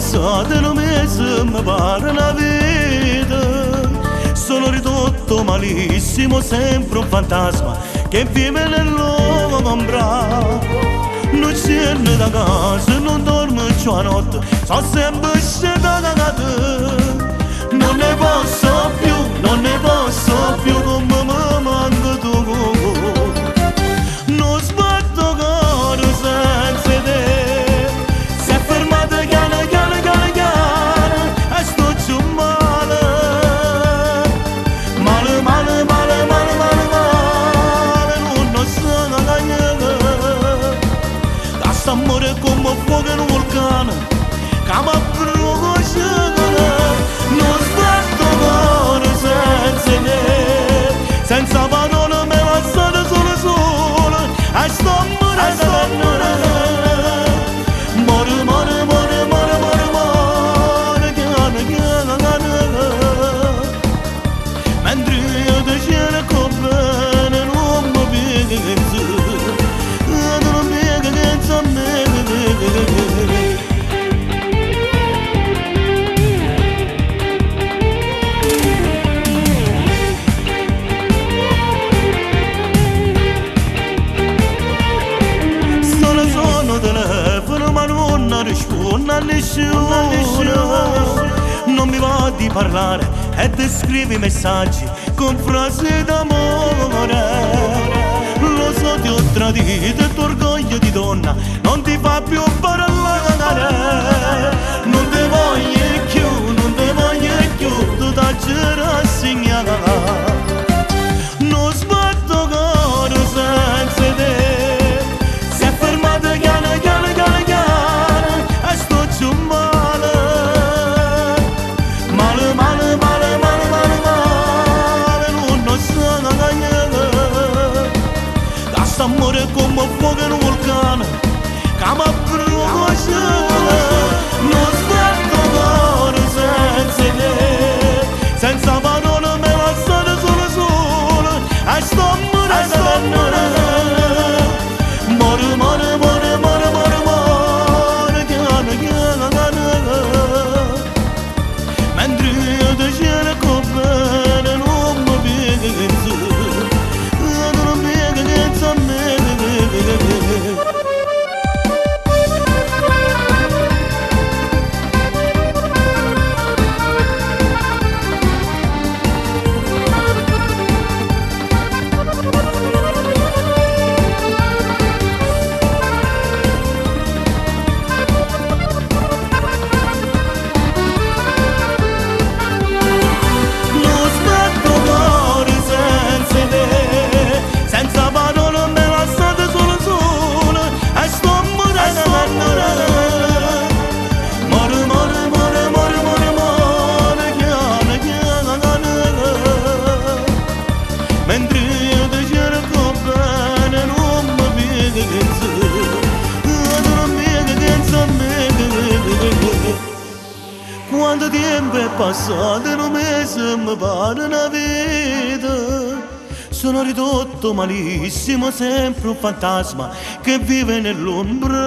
passate un mese mi pare una vita. Sono ridotto malissimo, sempre un fantasma che vive nell'ombra. Non scendo da casa, non dormo più a notte, sono sempre scendata. Non ne posso più, non ne posso più, come mi manca tu. Non sbatto cuore senza te, si è fermata chiana, chiana, chiana, chiana, e sto giù male. Male, male, male, male, male, male, non so cagnare. Da sta amore come fuoco in un vulcano, che mi brucia. Non sbatto cuore senza te, senza parole me passate solo solo, e sto morendo. More, more, more, more, more, more, chiana, chiana, chiana. Mentre io ti cerco bene non mi pensi, non mi pensi a me. Ma non rispondo a nessuno. Non mi va di parlare e di scrivi messaggi con frasi d'amore. Lo so ti ho tradito e tuo orgoglio di donna non ti fa più parlare. Non ti voglio più, non ti voglio più, tu ti rassegnato. Non sbatto cuore senza te, si è fermata chiana, chiana, chiana, chiana, e sto giù male. Male, male, male, male, male, male, non so cagnare. Da sta amore come fuoco in un vulcano, che mi brucia. Non sbatto cuore senza te, senza parole me passate solo solo, e sto morendo. More, more, more, more, more, more, chiana, chiana, chiana. Mentre io ti cerco bene non mi pensi, non mi pensi a me. Mentre io ti cerco bene non mi pensi, non mi pensi a me. Quanto tempo è passato in un mese mi pare una vita. Sono ridotto malissimo, sempre un fantasma che vive nell'ombra.